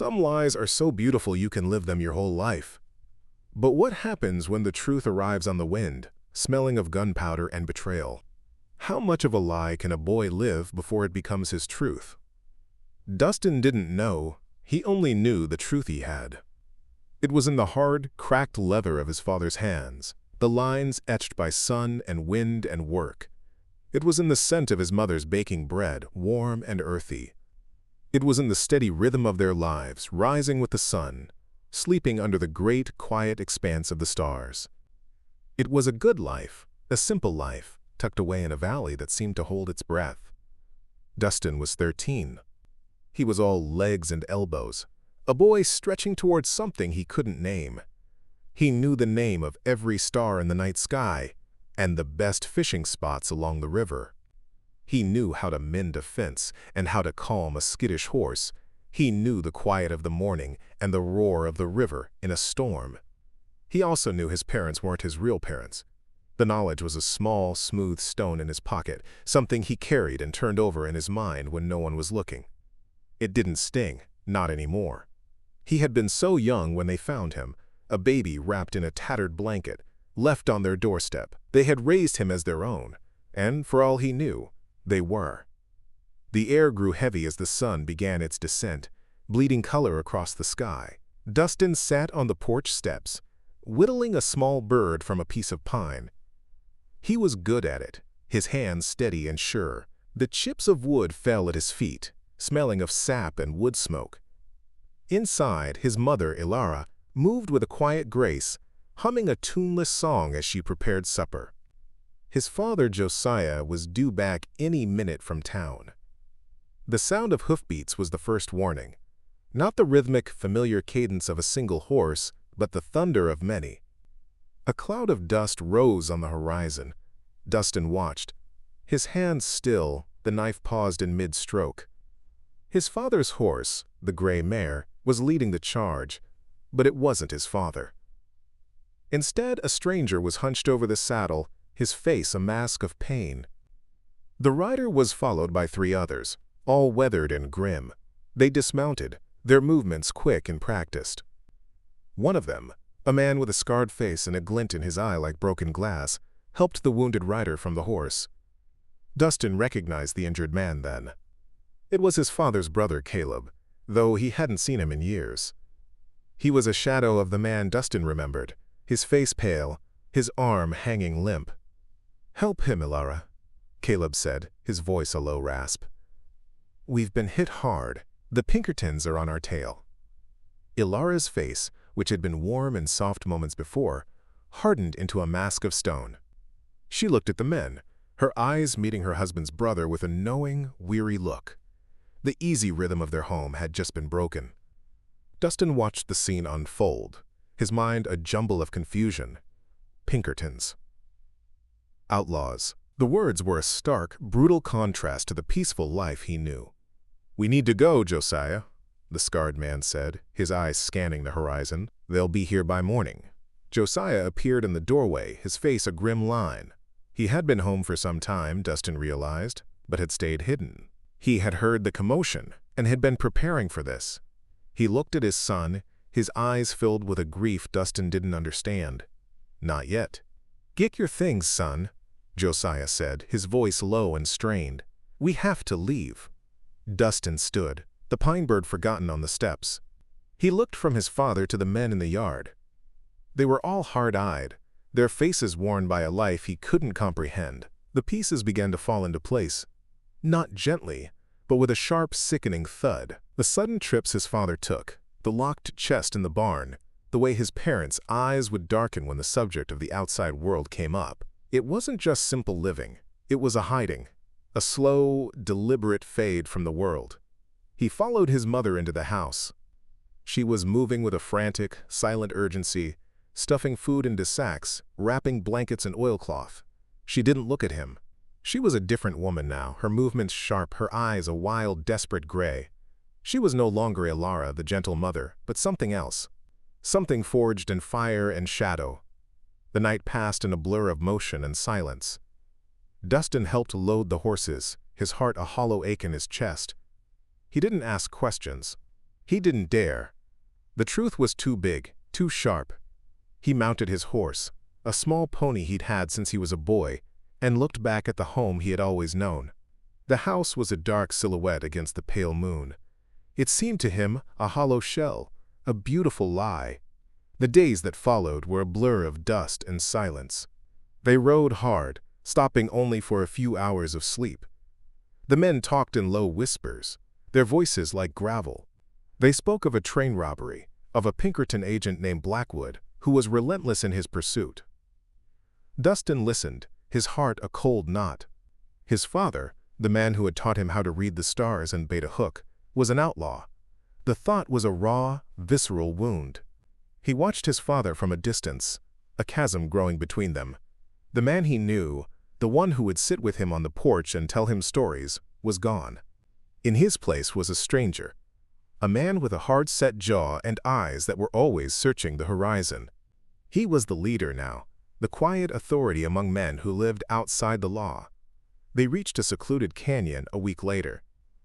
Some lies are so beautiful you can live them your whole life. But what happens when the truth arrives on the wind, smelling of gunpowder and betrayal? How much of a lie can a boy live before it becomes his truth? Dustin didn't know. He only knew the truth he had. It was in the hard, cracked leather of his father's hands, the lines etched by sun and wind and work. It was in the scent of his mother's baking bread, warm and earthy. It was in the steady rhythm of their lives, rising with the sun, sleeping under the great, quiet expanse of the stars. It was a good life, a simple life, tucked away in a valley that seemed to hold its breath. Dustin was 13. He was all legs and elbows, a boy stretching towards something he couldn't name. He knew the name of every star in the night sky and the best fishing spots along the river. He knew how to mend a fence and how to calm a skittish horse. He knew the quiet of the morning and the roar of the river in a storm. He also knew his parents weren't his real parents. The knowledge was a small, smooth stone in his pocket, something he carried and turned over in his mind when no one was looking. It didn't sting, not anymore. He had been so young when they found him, a baby wrapped in a tattered blanket, left on their doorstep. They had raised him as their own, and for all he knew, they were. The air grew heavy as the sun began its descent, bleeding color across the sky. Dustin sat on the porch steps, whittling a small bird from a piece of pine. He was good at it, his hands steady and sure. The chips of wood fell at his feet, smelling of sap and wood smoke. Inside, his mother, Ilara, moved with a quiet grace, humming a tuneless song as she prepared supper. His father, Josiah, was due back any minute from town. The sound of hoofbeats was the first warning. Not the rhythmic, familiar cadence of a single horse, but the thunder of many. A cloud of dust rose on the horizon. Dustin watched. His hands still, the knife paused in mid-stroke. His father's horse, the gray mare, was leading the charge, but it wasn't his father. Instead, a stranger was hunched over the saddle, his face a mask of pain. The rider was followed by 3 others, all weathered and grim. They dismounted, their movements quick and practiced. One of them, a man with a scarred face and a glint in his eye like broken glass, helped the wounded rider from the horse. Dustin recognized the injured man then. It was his father's brother, Caleb, though he hadn't seen him in years. He was a shadow of the man Dustin remembered, his face pale, his arm hanging limp. "Help him, Ilara," Caleb said, his voice a low rasp. "We've been hit hard. The Pinkertons are on our tail." Ilara's face, which had been warm and soft moments before, hardened into a mask of stone. She looked at the men, her eyes meeting her husband's brother with a knowing, weary look. The easy rhythm of their home had just been broken. Dustin watched the scene unfold, his mind a jumble of confusion. Pinkertons. Outlaws. The words were a stark, brutal contrast to the peaceful life he knew. "We need to go, Josiah," the scarred man said, his eyes scanning the horizon. "They'll be here by morning." Josiah appeared in the doorway, his face a grim line. He had been home for some time, Dustin realized, but had stayed hidden. He had heard the commotion and had been preparing for this. He looked at his son, his eyes filled with a grief Dustin didn't understand. "Not yet." "Get your things, son," Josiah said, his voice low and strained. "We have to leave." Dustin stood, the pine bird forgotten on the steps. He looked from his father to the men in the yard. They were all hard-eyed, their faces worn by a life he couldn't comprehend. The pieces began to fall into place. Not gently, but with a sharp, sickening thud. The sudden trips his father took, the locked chest in the barn, the way his parents' eyes would darken when the subject of the outside world came up. It wasn't just simple living. It was a hiding, a slow, deliberate fade from the world. He followed his mother into the house. She was moving with a frantic, silent urgency, stuffing food into sacks, wrapping blankets in oilcloth. She didn't look at him. She was a different woman now, her movements sharp, her eyes a wild, desperate gray. She was no longer Ilara, the gentle mother, but something else. Something forged in fire and shadow. The night passed in a blur of motion and silence. Dustin helped load the horses, his heart a hollow ache in his chest. He didn't ask questions. He didn't dare. The truth was too big, too sharp. He mounted his horse, a small pony he'd had since he was a boy, and looked back at the home he had always known. The house was a dark silhouette against the pale moon. It seemed to him a hollow shell, a beautiful lie. The days that followed were a blur of dust and silence. They rode hard, stopping only for a few hours of sleep. The men talked in low whispers, their voices like gravel. They spoke of a train robbery, of a Pinkerton agent named Blackwood, who was relentless in his pursuit. Dustin listened, his heart a cold knot. His father, the man who had taught him how to read the stars and bait a hook, was an outlaw. The thought was a raw, visceral wound. He watched his father from a distance, a chasm growing between them. The man he knew, the one who would sit with him on the porch and tell him stories, was gone. In his place was a stranger, a man with a hard-set jaw and eyes that were always searching the horizon. He was the leader now, the quiet authority among men who lived outside the law. They reached a secluded canyon a week later.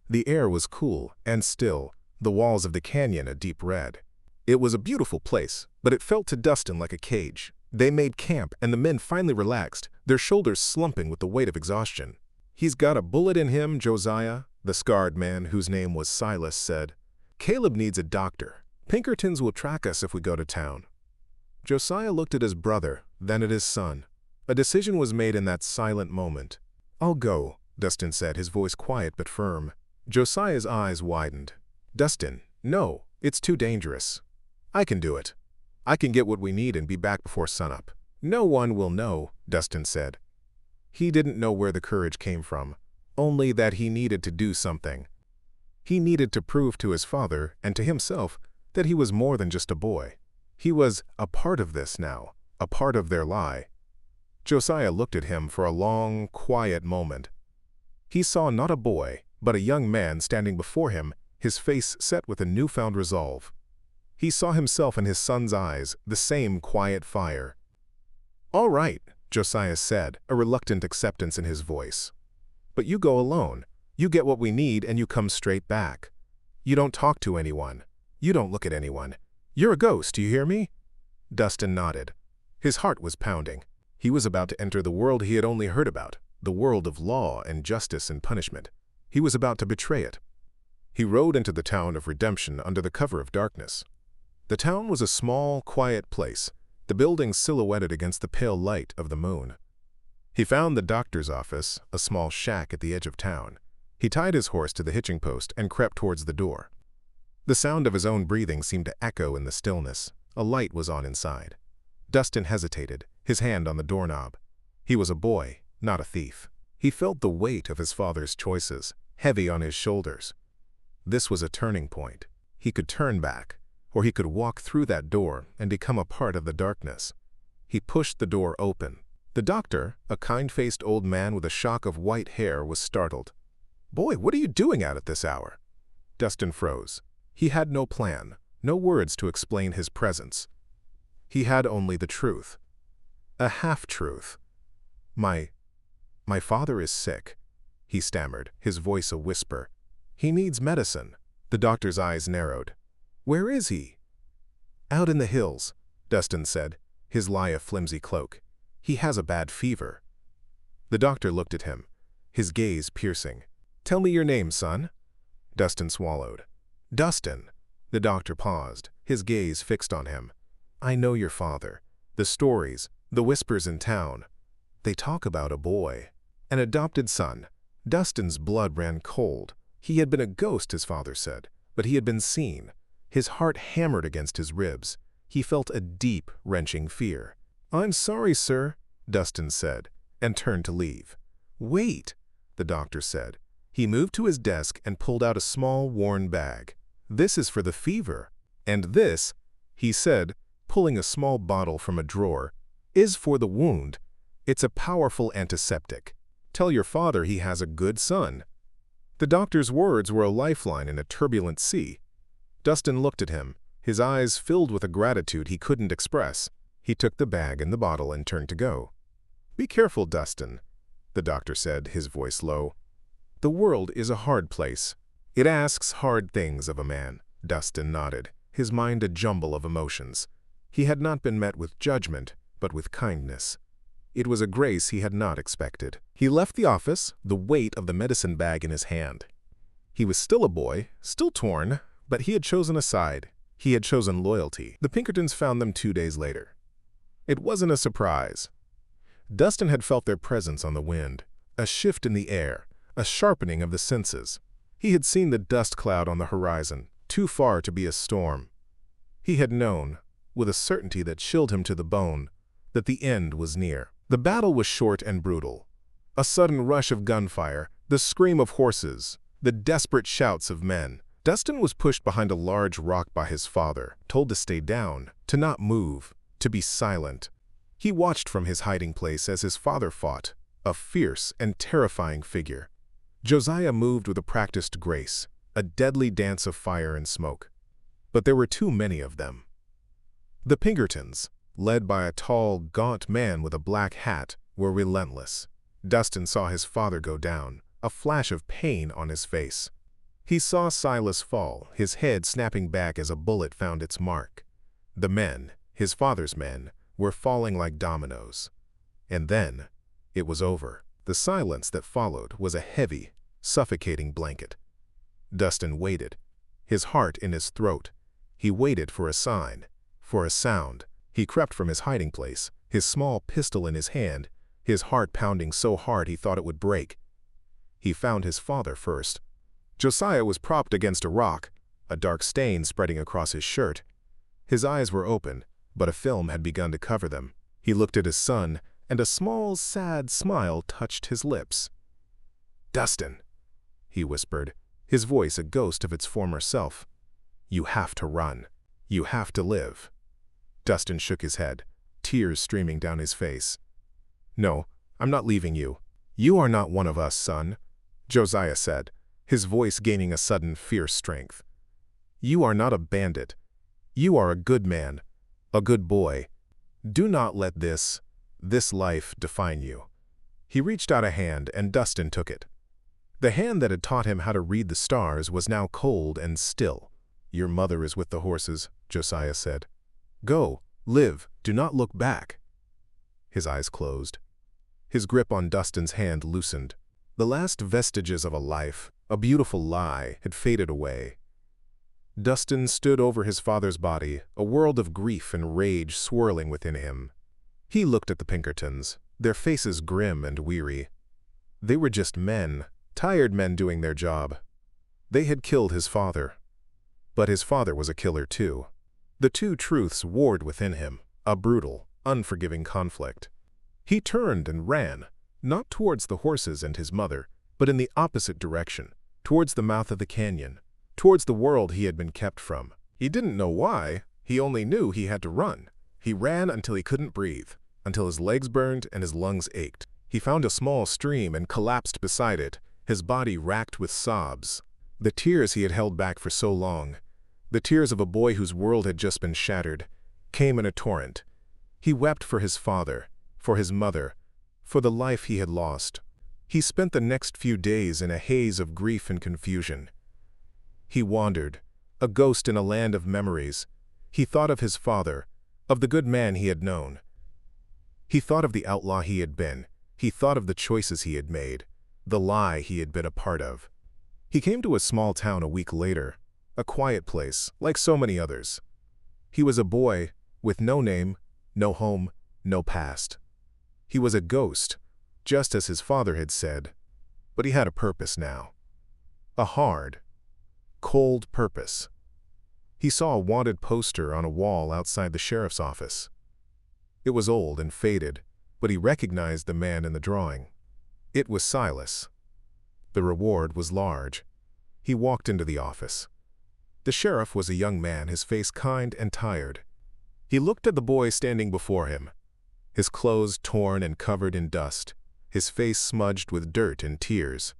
The air was cool and still, the walls of the canyon a deep red. It was a beautiful place, but it felt to Dustin like a cage. They made camp, and the men finally relaxed, their shoulders slumping with the weight of exhaustion. "He's got a bullet in him, Josiah," the scarred man, whose name was Silas, said. "Caleb needs a doctor. Pinkertons will track us if we go to town." Josiah looked at his brother, then at his son. A decision was made in that silent moment. "I'll go," Dustin said, his voice quiet but firm. Josiah's eyes widened. "Dustin, no, it's too dangerous. I can do it. I can get what we need and be back before sunup." "No one will know," Dustin said. He didn't know where the courage came from, only that he needed to do something. He needed to prove to his father and to himself that he was more than just a boy. He was a part of this now, a part of their lie. Josiah looked at him for a long, quiet moment. He saw not a boy, but a young man standing before him, his face set with a newfound resolve. He saw himself in his son's eyes, the same quiet fire. "All right," Josiah said, a reluctant acceptance in his voice. "But you go alone. You get what we need and you come straight back. You don't talk to anyone. You don't look at anyone. You're a ghost, do you hear me?" Dustin nodded. His heart was pounding. He was about to enter the world he had only heard about, the world of law and justice and punishment. He was about to betray it. He rode into the town of Redemption under the cover of darkness. The town was a small, quiet place, the buildings silhouetted against the pale light of the moon. He found the doctor's office, a small shack at the edge of town. He tied his horse to the hitching post and crept towards the door. The sound of his own breathing seemed to echo in the stillness. A light was on inside. Dustin hesitated, his hand on the doorknob. He was a boy, not a thief. He felt the weight of his father's choices, heavy on his shoulders. This was a turning point. He could turn back, or he could walk through that door and become a part of the darkness. He pushed the door open. The doctor, a kind-faced old man with a shock of white hair, was startled. "Boy, what are you doing out at this hour?" Dustin froze. He had no plan, no words to explain his presence. He had only the truth. A half-truth. My father is sick," he stammered, his voice a whisper. "He needs medicine." The doctor's eyes narrowed. "Where is he?" "Out in the hills," Dustin said, his lie a flimsy cloak. "He has a bad fever." The doctor looked at him, his gaze piercing. "Tell me your name, son." Dustin swallowed. "Dustin." The doctor paused, his gaze fixed on him. "I know your father. The stories, the whispers in town. They talk about a boy. An adopted son." Dustin's blood ran cold. He had been a ghost, his father said, but he had been seen. His heart hammered against his ribs. He felt a deep, wrenching fear. "I'm sorry, sir," Dustin said, and turned to leave. "Wait," the doctor said. He moved to his desk and pulled out a small, worn bag. "This is for the fever. And this," he said, pulling a small bottle from a drawer, "is for the wound. It's a powerful antiseptic. Tell your father he has a good son." The doctor's words were a lifeline in a turbulent sea. Dustin looked at him, his eyes filled with a gratitude he couldn't express. He took the bag and the bottle and turned to go. "Be careful, Dustin," the doctor said, his voice low. "The world is a hard place. It asks hard things of a man. Dustin nodded, his mind a jumble of emotions. He had not been met with judgment, but with kindness. It was a grace he had not expected. He left the office, the weight of the medicine bag in his hand. He was still a boy, still torn, but he had chosen a side. He had chosen loyalty. The Pinkertons found them 2 days later. It wasn't a surprise. Dustin had felt their presence on the wind, a shift in the air, a sharpening of the senses. He had seen the dust cloud on the horizon, too far to be a storm. He had known, with a certainty that chilled him to the bone, that the end was near. The battle was short and brutal. A sudden rush of gunfire, the scream of horses, the desperate shouts of men. Dustin was pushed behind a large rock by his father, told to stay down, to not move, to be silent. He watched from his hiding place as his father fought, a fierce and terrifying figure. Josiah moved with a practiced grace, a deadly dance of fire and smoke. But there were too many of them. The Pinkertons, led by a tall, gaunt man with a black hat, were relentless. Dustin saw his father go down, a flash of pain on his face. He saw Silas fall, his head snapping back as a bullet found its mark. The men, his father's men, were falling like dominoes. And then, it was over. The silence that followed was a heavy, suffocating blanket. Dustin waited, his heart in his throat. He waited for a sign, for a sound. He crept from his hiding place, his small pistol in his hand, his heart pounding so hard he thought it would break. He found his father first. Josiah was propped against a rock, a dark stain spreading across his shirt. His eyes were open, but a film had begun to cover them. He looked at his son, and a small, sad smile touched his lips. "Dustin," he whispered, his voice a ghost of its former self. "You have to run. You have to live." Dustin shook his head, tears streaming down his face. "No, I'm not leaving you. You are not one of us, son," Josiah said, his voice gaining a sudden fierce strength. "You are not a bandit. You are a good man, a good boy. Do not let this life define you." He reached out a hand, and Dustin took it. The hand that had taught him how to read the stars was now cold and still. "Your mother is with the horses," Josiah said. "Go, live, do not look back." His eyes closed. His grip on Dustin's hand loosened. The last vestiges of a life, a beautiful lie, had faded away. Dustin stood over his father's body, a world of grief and rage swirling within him. He looked at the Pinkertons, their faces grim and weary. They were just men, tired men doing their job. They had killed his father. But his father was a killer too. The two truths warred within him, a brutal, unforgiving conflict. He turned and ran, not towards the horses and his mother, but in the opposite direction, towards the mouth of the canyon, towards the world he had been kept from. He didn't know why, he only knew he had to run. He ran until he couldn't breathe, until his legs burned and his lungs ached. He found a small stream and collapsed beside it, his body racked with sobs. The tears he had held back for so long, the tears of a boy whose world had just been shattered, came in a torrent. He wept for his father, for his mother, for the life he had lost. He spent the next few days in a haze of grief and confusion. He wandered, a ghost in a land of memories. He thought of his father, of the good man he had known. He thought of the outlaw he had been. He thought of the choices he had made, the lie he had been a part of. He came to a small town a week later, a quiet place, like so many others. He was a boy, with no name, no home, no past. He was a ghost, just as his father had said, but he had a purpose now. A hard, cold purpose. He saw a wanted poster on a wall outside the sheriff's office. It was old and faded, but he recognized the man in the drawing. It was Silas. The reward was large. He walked into the office. The sheriff was a young man, his face kind and tired. He looked at the boy standing before him, his clothes torn and covered in dust, his face smudged with dirt and tears.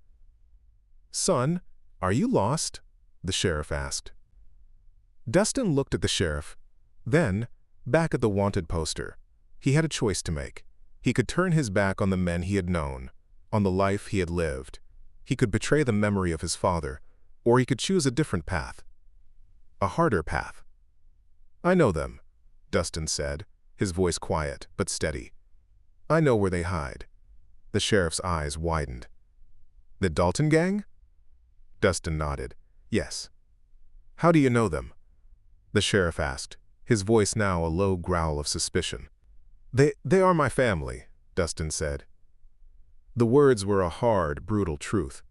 "Son, are you lost?" the sheriff asked. Dustin looked at the sheriff, then back at the wanted poster. He had a choice to make. He could turn his back on the men he had known, on the life he had lived. He could betray the memory of his father, or he could choose a different path. a harder path. "I know them," Dustin said, his voice quiet but steady. "I know where they hide." The sheriff's eyes widened. "The Dalton gang?" Dustin nodded. "Yes." "How do you know them?" The sheriff asked, his voice now a low growl of suspicion. They are my family," Dustin said. The words were a hard, brutal truth.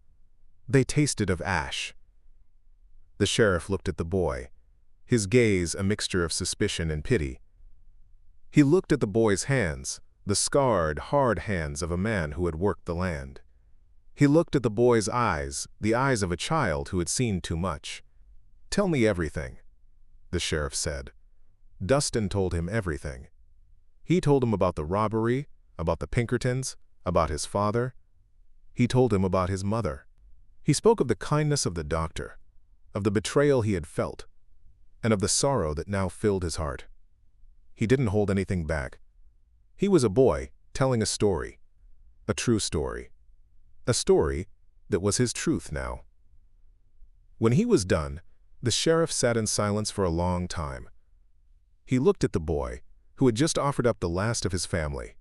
They tasted of ash. The sheriff looked at the boy, his gaze a mixture of suspicion and pity. He looked at the boy's hands, the scarred, hard hands of a man who had worked the land. He looked at the boy's eyes, the eyes of a child who had seen too much. "Tell me everything," the sheriff said. Dustin told him everything. He told him about the robbery, about the Pinkertons, about his father. He told him about his mother. He spoke of the kindness of the doctor, of the betrayal he had felt, and of the sorrow that now filled his heart. He didn't hold anything back. He was a boy telling a story, a true story, a story that was his truth now. When he was done, the sheriff sat in silence for a long time. He looked at the boy, who had just offered up the last of his family.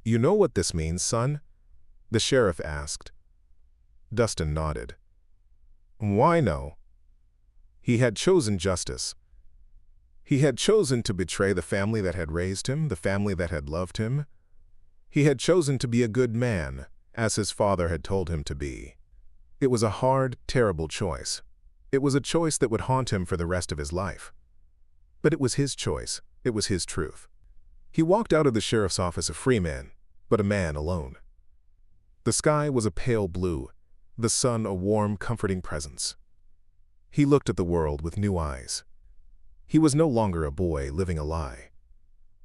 "You know what this means, son?" the sheriff asked. Dustin nodded. "Why no?" He had chosen justice. He had chosen to betray the family that had raised him, the family that had loved him. He had chosen to be a good man, as his father had told him to be. It was a hard, terrible choice. It was a choice that would haunt him for the rest of his life. But it was his choice. It was his truth. He walked out of the sheriff's office a free man, but a man alone. The sky was a pale blue, the sun a warm, comforting presence. He looked at the world with new eyes. He was no longer a boy living a lie.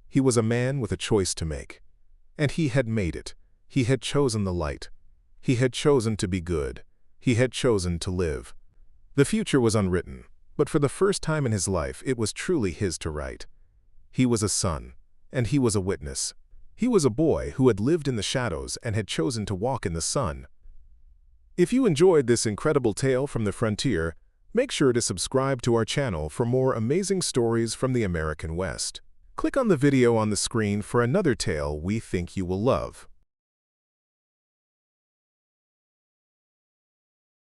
He was a man with a choice to make. And he had made it. He had chosen the light. He had chosen to be good. He had chosen to live. The future was unwritten, but for the first time in his life it was truly his to write. He was a son, and he was a witness. He was a boy who had lived in the shadows and had chosen to walk in the sun. If you enjoyed this incredible tale from the frontier, make sure to subscribe to our channel for more amazing stories from the American West. Click on the video on the screen for another tale we think you will love.